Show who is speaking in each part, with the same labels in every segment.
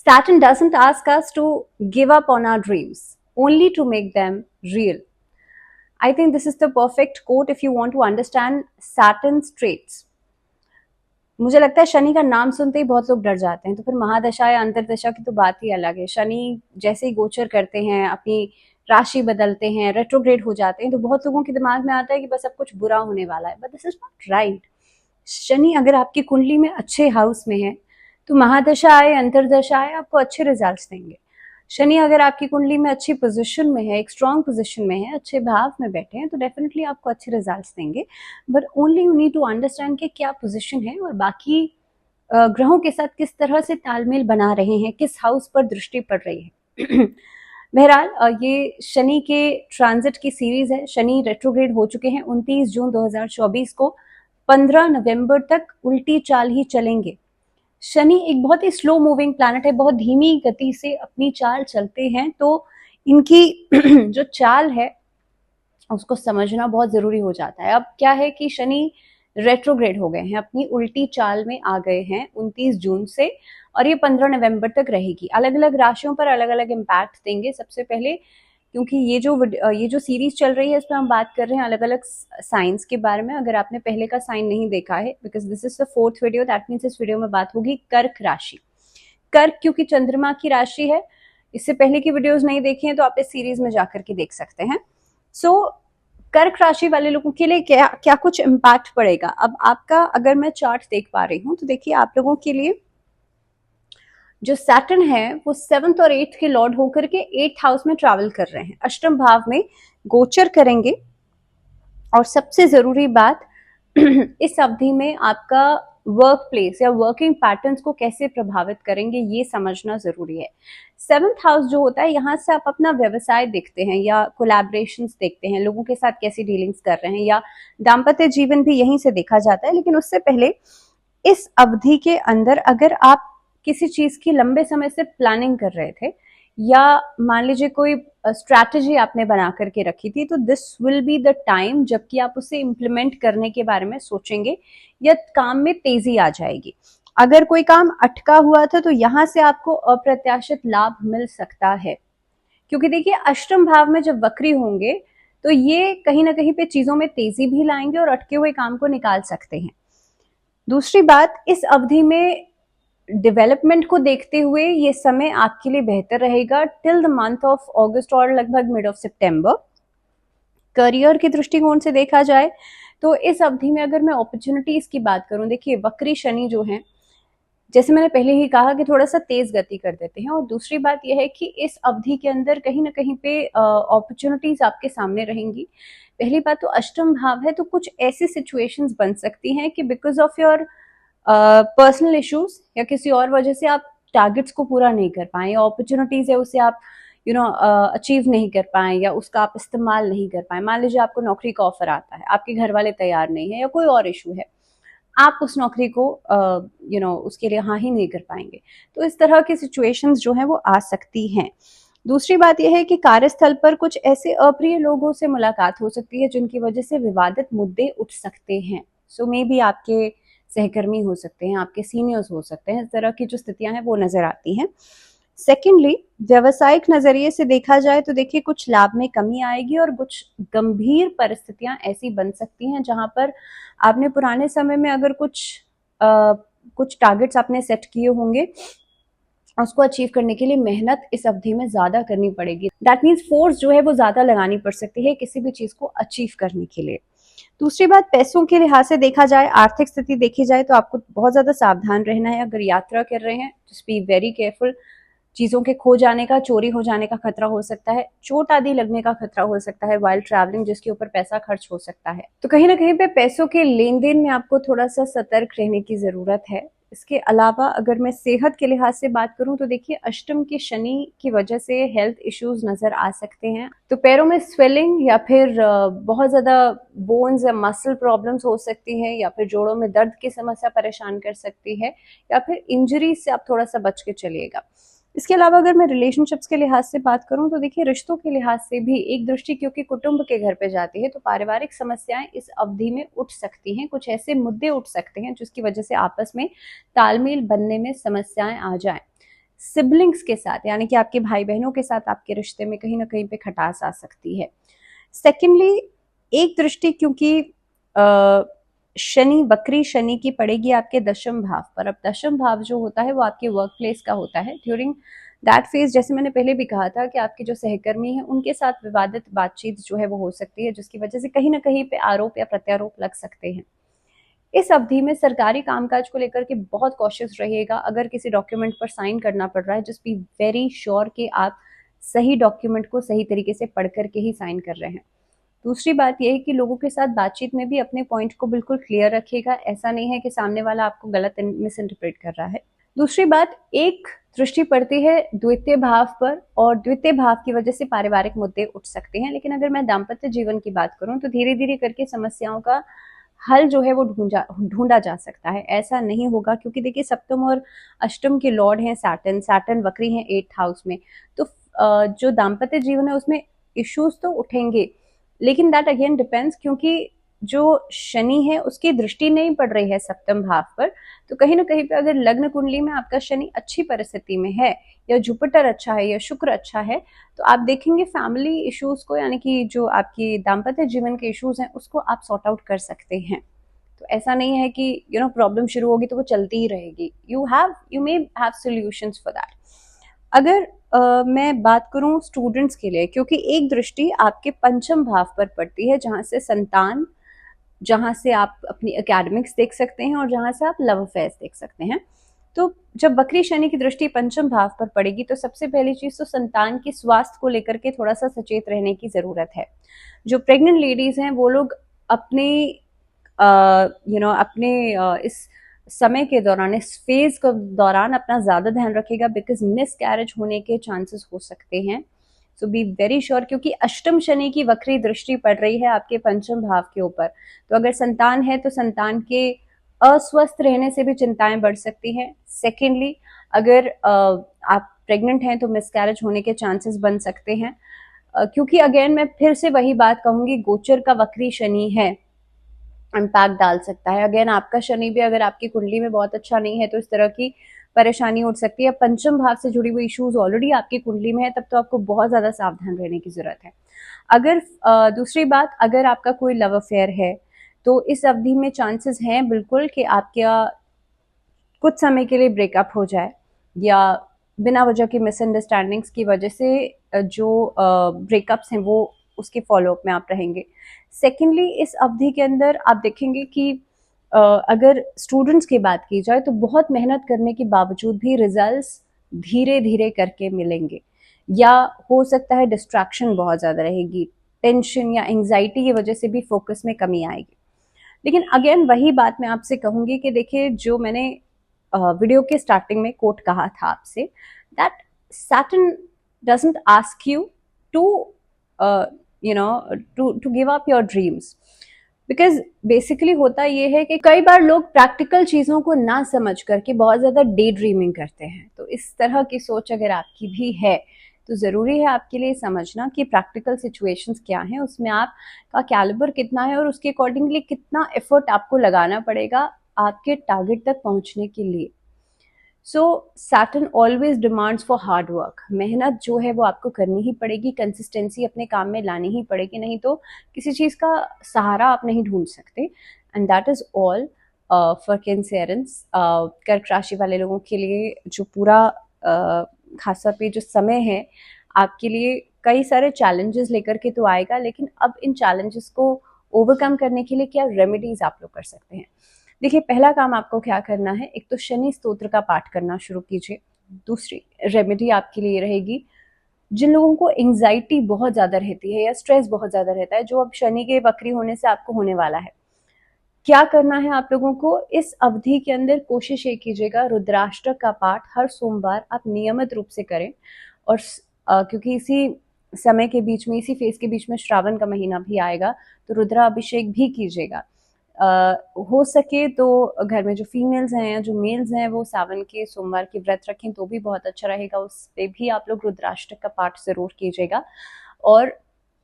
Speaker 1: Saturn doesn't ask us to give up on our dreams, only to make them real. I think this is the perfect quote if you want to understand Saturn's traits. मुझे लगता है शनि का नाम सुनते ही बहुत लोग डर जाते हैं, तो फिर महादशा या अंतरदशा की तो बात ही अलग है। शनि जैसे ही गोचर करते हैं, अपनी राशि बदलते हैं, रेट्रोग्रेड हो जाते हैं, तो बहुत लोगों के दिमाग में आता है कि बस सब कुछ बुरा होने वाला है, but this is not right. Shani अगर आपकी कुंडली में अच्छे हाउस में है तो महादशा आए अंतरदशा आए आपको अच्छे रिजल्ट्स देंगे। शनि अगर आपकी कुंडली में अच्छी पोजीशन में है, एक स्ट्रॉन्ग पोजीशन में है, अच्छे भाव में बैठे हैं, तो डेफिनेटली आपको अच्छे रिजल्ट्स देंगे। But only you need to understand कि क्या पोजीशन है और बाकी ग्रहों के साथ किस तरह से तालमेल बना रहे हैं, किस हाउस पर दृष्टि पड़ रही है। बहरहाल ये शनि के ट्रांजिट की सीरीज है। शनि रेट्रोग्रेड हो चुके हैं 29 जून 2024 को। 15 नवंबर तक उल्टी चाल ही चलेंगे। शनि एक बहुत ही स्लो मूविंग प्लैनेट है, बहुत धीमी गति से अपनी चाल चलते हैं, तो इनकी जो चाल है उसको समझना बहुत जरूरी हो जाता है। अब क्या है कि शनि रेट्रोग्रेड हो गए हैं, अपनी उल्टी चाल में आ गए हैं 29 जून से, और ये 15 नवंबर तक रहेगी। अलग अलग राशियों पर अलग अलग इम्पैक्ट देंगे। सबसे पहले क्योंकि ये जो सीरीज चल रही है इसमें हम बात कर रहे हैं अलग अलग साइंस के बारे में। अगर आपने पहले का साइन नहीं देखा है, because this is the 4th video, that means इस वीडियो में बात होगी कर्क राशि। कर्क क्योंकि चंद्रमा की राशि है, इससे पहले की वीडियोस नहीं देखी हैं तो आप इस सीरीज में जाकर के देख सकते हैं। सो कर्क राशि वाले लोगों के लिए क्या क्या कुछ इम्पैक्ट पड़ेगा। अब आपका अगर मैं चार्ट देख पा रही हूँ तो देखिए आप लोगों के लिए जो सैटर्न है वो 7th और 8th के लॉर्ड होकर के 8th हाउस में ट्रैवल कर रहे हैं, अष्टम भाव में गोचर करेंगे। और सबसे जरूरी बात इस अवधि में आपका वर्क प्लेस या वर्किंग पैटर्न्स को कैसे प्रभावित करेंगे ये समझना जरूरी है। 7th हाउस जो होता है, यहाँ से आप अपना व्यवसाय देखते हैं या कोलैबोरेशंस देखते हैं, लोगों के साथ कैसी डीलिंग्स कर रहे हैं, या दाम्पत्य जीवन भी यहीं से देखा जाता है। लेकिन उससे पहले इस अवधि के अंदर अगर आप किसी चीज की लंबे समय से प्लानिंग कर रहे थे, या मान लीजिए कोई स्ट्रैटेजी आपने बना करके रखी थी, तो this will be the time जबकि आप उसे इम्प्लीमेंट करने के बारे में सोचेंगे या काम में तेजी आ जाएगी। अगर कोई काम अटका हुआ था तो यहाँ से आपको अप्रत्याशित लाभ मिल सकता है, क्योंकि देखिए अष्टम भाव में जब वक्री होंगे तो ये कहीं ना कहीं पे चीजों में तेजी भी लाएंगे और अटके हुए काम को निकाल सकते हैं। दूसरी बात, इस अवधि में डेवलपमेंट को देखते हुए ये समय आपके लिए बेहतर रहेगा टिल द मंथ ऑफ अगस्त और लगभग मिड ऑफ सितंबर। करियर के दृष्टिकोण से देखा जाए तो इस अवधि में अगर मैं अपॉर्चुनिटीज की बात करूं, देखिए वक्री शनि जो है, जैसे मैंने पहले ही कहा कि थोड़ा सा तेज गति कर देते हैं। और दूसरी बात यह है कि इस अवधि के अंदर कहीं ना कहीं पे अपॉर्चुनिटीज आपके सामने रहेंगी। पहली बात तो अष्टम भाव है, तो कुछ ऐसी सिचुएशंस बन सकती हैं कि because of your personal issues या किसी और वजह से आप टारगेट्स को पूरा नहीं कर पाए, या अपॉर्चुनिटीज है उसे आप अचीव नहीं कर पाए, या उसका आप इस्तेमाल नहीं कर पाए। मान लीजिए आपको नौकरी का ऑफर आता है, आपके घर वाले तैयार नहीं है, या कोई और इशू है, आप उस नौकरी को उसके लिए हाँ ही नहीं कर पाएंगे। तो इस तरह की सिचुएशंस जो है वो आ सकती हैं। दूसरी बात यह है कि कार्यस्थल पर कुछ ऐसे अप्रिय लोगों से मुलाकात हो सकती है जिनकी वजह से विवादित मुद्दे उठ सकते हैं। सो मे बी आपके सहकर्मी हो सकते हैं, आपके सीनियर्स हो सकते हैं, इस तरह की जो स्थितियां हैं वो नजर आती हैं। सेकेंडली, व्यावसायिक नजरिए से देखा जाए तो देखिए कुछ लाभ में कमी आएगी और कुछ गंभीर परिस्थितियां ऐसी बन सकती हैं जहां पर आपने पुराने समय में अगर कुछ टारगेट्स आपने सेट किए होंगे, उसको अचीव करने के लिए मेहनत इस अवधि में ज्यादा करनी पड़ेगी। दैट मीन्स फोर्स जो है वो ज्यादा लगानी पड़ सकती है किसी भी चीज को अचीव करने के लिए। दूसरी बात, पैसों के लिहाज से देखा जाए, आर्थिक स्थिति देखी जाए तो आपको बहुत ज्यादा सावधान रहना है। अगर यात्रा कर रहे हैं जस्ट बी वेरी केयरफुल। चीजों के खो जाने का, चोरी हो जाने का खतरा हो सकता है, चोट आदि लगने का खतरा हो सकता है वाइल ट्रैवलिंग, जिसके ऊपर पैसा खर्च हो सकता है। तो कहीं ना कहीं पे पैसों के लेन देन में आपको थोड़ा सा सतर्क रहने की जरूरत है। इसके अलावा अगर मैं सेहत के लिहाज से बात करूं तो देखिए अष्टम के शनि की वजह से हेल्थ इश्यूज नजर आ सकते हैं। तो पैरों में स्वेलिंग, या फिर बहुत ज्यादा बोन्स या मसल प्रॉब्लम्स हो सकती है, या फिर जोड़ों में दर्द की समस्या परेशान कर सकती है, या फिर इंजरी से आप थोड़ा सा बच के चलिएगा। इसके अलावा अगर मैं रिलेशनशिप्स के लिहाज से बात करूं तो देखिए रिश्तों के लिहाज से भी एक दृष्टि क्योंकि कुटुंब के घर पे जाती है, तो पारिवारिक समस्याएं इस अवधि में उठ सकती हैं। कुछ ऐसे मुद्दे उठ सकते हैं जिसकी वजह से आपस में तालमेल बनने में समस्याएं आ जाएं। सिबलिंग्स के साथ, यानी कि आपके भाई बहनों के साथ आपके रिश्ते में कहीं ना कहीं पे खटास आ सकती है। सेकेंडली, एक दृष्टि क्योंकि शनि, वक्री शनि की पड़ेगी आपके दशम भाव पर। अब दशम भाव जो होता है वो आपके वर्क प्लेस का होता है। ड्यूरिंग दैट फेज, जैसे मैंने पहले भी कहा था कि आपके जो सहकर्मी हैं उनके साथ विवादित बातचीत जो है वो हो सकती है, जिसकी वजह से कहीं ना कहीं पे आरोप या प्रत्यारोप लग सकते हैं। इस अवधि में सरकारी कामकाज को लेकर के बहुत कॉशियस रहिएगा। अगर किसी डॉक्यूमेंट पर साइन करना पड़ रहा है, जस्ट बी वेरी श्योर कि आप सही डॉक्यूमेंट को सही तरीके से पढ़ करके ही साइन कर रहे हैं। दूसरी बात यह है कि लोगों के साथ बातचीत में भी अपने पॉइंट को बिल्कुल क्लियर रखिएगा। ऐसा नहीं है कि सामने वाला आपको गलत मिस इंटरप्रेट कर रहा है। दूसरी बात, एक दृष्टि पड़ती है द्वितीय भाव पर, और द्वितीय भाव की वजह से पारिवारिक मुद्दे उठ सकते हैं। लेकिन अगर मैं दाम्पत्य जीवन की बात करूं तो धीरे धीरे करके समस्याओं का हल जो है वो ढूंढा जा सकता है। ऐसा नहीं होगा, क्योंकि देखिए सप्तम और अष्टम के लॉर्ड हैं सैटर्न, सैटर्न वक्री हैं 8th हाउस में। तो जो दाम्पत्य जीवन है उसमें इश्यूज तो उठेंगे, लेकिन दैट अगेन डिपेंड्स, क्योंकि जो शनि है उसकी दृष्टि नहीं पड़ रही है सप्तम भाव पर। तो कहीं ना कहीं पे अगर लग्न कुंडली में आपका शनि अच्छी परिस्थिति में है, या जुपिटर अच्छा है, या शुक्र अच्छा है, तो आप देखेंगे फैमिली इश्यूज को, यानी कि जो आपकी दाम्पत्य जीवन के इश्यूज हैं उसको आप सॉर्ट आउट कर सकते हैं। तो ऐसा नहीं है कि प्रॉब्लम शुरू होगी तो वो चलती ही रहेगी। You may have solutions for that. अगर मैं बात करूं स्टूडेंट्स के लिए, क्योंकि एक दृष्टि आपके पंचम भाव पर पड़ती है, जहां से संतान, जहां से आप अपनी एकेडमिक्स देख सकते हैं और जहां से आप लव अफेयर्स देख सकते हैं। तो जब वक्री शनि की दृष्टि पंचम भाव पर पड़ेगी तो सबसे पहली चीज तो संतान की स्वास्थ्य को लेकर के थोड़ा सा सचेत रहने की जरूरत है। जो प्रेग्नेंट लेडीज हैं वो लोग अपने इस समय के दौरान, इस फेज के दौरान अपना ज्यादा ध्यान रखेगा, बिकॉज मिस कैरेज होने के चांसेस हो सकते हैं। सो बी वेरी श्योर, क्योंकि अष्टम शनि की वक्री दृष्टि पड़ रही है आपके पंचम भाव के ऊपर। तो अगर संतान है तो संतान के अस्वस्थ रहने से भी चिंताएं बढ़ सकती हैं। सेकेंडली, अगर आप प्रेग्नेंट हैं तो मिसकैरेज होने के चांसेस बन सकते हैं, क्योंकि अगेन मैं फिर से वही बात कहूंगी, गोचर का वक्री शनि है, इम्पैक्ट डाल सकता है। अगेन आपका शनि भी अगर आपकी कुंडली में बहुत अच्छा नहीं है तो इस तरह की परेशानी उठ सकती है। पंचम भाव से जुड़ी हुई इश्यूज ऑलरेडी आपकी कुंडली में है, तब तो आपको बहुत ज्यादा सावधान रहने की जरूरत है। अगर दूसरी बात, अगर आपका कोई लव अफेयर है तो इस अवधि में चांसेस हैं बिल्कुल कि आपका कुछ समय के लिए ब्रेकअप हो जाए, या बिना वजह की मिसअंडरस्टैंडिंग्स की वजह से जो ब्रेकअप्स हैं वो उसके फॉलोअप में आप रहेंगे। सेकेंडली, इस अवधि के अंदर आप देखेंगे कि अगर स्टूडेंट्स की बात की जाए तो बहुत मेहनत करने के बावजूद भी रिजल्ट्स धीरे धीरे करके मिलेंगे, या हो सकता है डिस्ट्रैक्शन बहुत ज़्यादा रहेगी, टेंशन या एंग्जाइटी की वजह से भी फोकस में कमी आएगी। लेकिन अगेन वही बात मैं आपसे कहूंगी कि देखिए, जो मैंने वीडियो के स्टार्टिंग में कोट कहा था आपसे, that Saturn doesn't ask you to to give up your dreams, because basically होता ये है कि कई बार लोग प्रैक्टिकल चीजों को ना समझ करके बहुत ज्यादा डे ड्रीमिंग करते हैं। तो इस तरह की सोच अगर आपकी भी है तो जरूरी है आपके लिए समझना कि प्रैक्टिकल सिचुएशंस क्या हैं, उसमें आपका कैलिबर कितना है और उसके अकॉर्डिंगली कितना एफर्ट आपको लगाना पड़ेगा आपके टारगेट तक पहुंचने के लिए। So Saturn always demands for hard work. मेहनत जो है वो आपको करनी ही पड़ेगी, कंसिस्टेंसी अपने काम में लानी ही पड़ेगी, नहीं तो किसी चीज़ का सहारा आप नहीं ढूंढ सकते। And that is all for Cancerians. कर्क राशि वाले लोगों के लिए जो पूरा खासतौर पे जो समय है आपके लिए कई सारे चैलेंजेस लेकर के तो आएगा, लेकिन अब इन चैलेंजेस को ओवरकम करने के लिए क्या रेमेडीज आप लोग कर सकते हैं। देखिए, पहला काम आपको क्या करना है, एक तो शनि स्तोत्र का पाठ करना शुरू कीजिए। दूसरी रेमेडी आपके लिए रहेगी, जिन लोगों को एंग्जाइटी बहुत ज़्यादा रहती है या स्ट्रेस बहुत ज़्यादा रहता है, जो अब शनि के वक्री होने से आपको होने वाला है, क्या करना है आप लोगों को इस अवधि के अंदर, कोशिश ये कीजिएगा रुद्राष्टक का पाठ हर सोमवार आप नियमित रूप से करें। और क्योंकि इसी समय के बीच में, इसी फेज के बीच में श्रावण का महीना भी आएगा, तो रुद्रा अभिषेक भी कीजिएगा। हो सके तो घर में जो फीमेल्स हैं या जो मेल्स हैं वो सावन के सोमवार की व्रत रखें तो भी बहुत अच्छा रहेगा, उस पर भी आप लोग रुद्राष्टक का पाठ जरूर कीजिएगा। और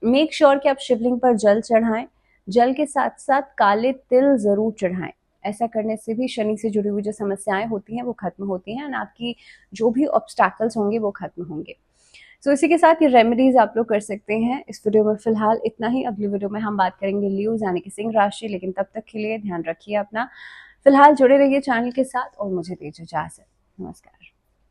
Speaker 1: मेक श्योर कि आप शिवलिंग पर जल चढ़ाएं, जल के साथ साथ काले तिल जरूर चढ़ाएं। ऐसा करने से भी शनि से जुड़ी हुई जो समस्याएं होती हैं वो खत्म होती हैं, एंड आपकी जो भी ऑब्स्टैकल्स होंगे वो खत्म होंगे। सो इसी के साथ ये रेमेडीज आप लोग कर सकते हैं। इस वीडियो में फिलहाल इतना ही। अगली वीडियो में हम बात करेंगे लियोज यानी कि सिंह राशि, लेकिन तब तक के लिए ध्यान रखिए अपना। फिलहाल जुड़े रहिए चैनल के साथ और मुझे दीजिए इजाजत। नमस्कार।